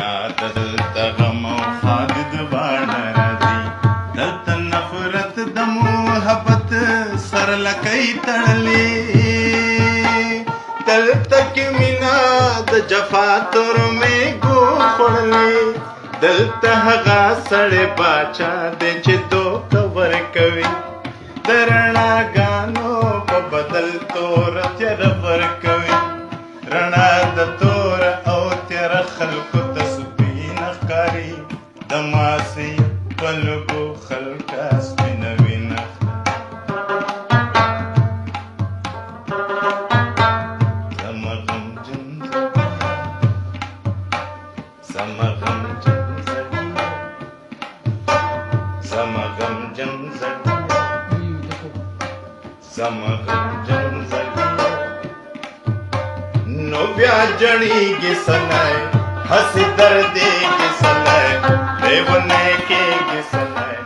یاد دلته غم او ښاد دواړه راځي دلته نفرت د محبت سره لکۍ تړلې دلته کې مینه د جفا تور میږو خوړلې دلته هغه سړی باچا دی چې دوکه ورکوي د رڼاګانو په بدل تور تیاره ورکوي رڼا د تور او تیاره خلکو ته سپینه ښکاري د ماسې په لږو خلکه سپینه وینه زما غمجن زما غمجن زما غمجن زما غمجن نو بیا جړیږي سنای هسې دردېږي سنای لیونی کېږي سنای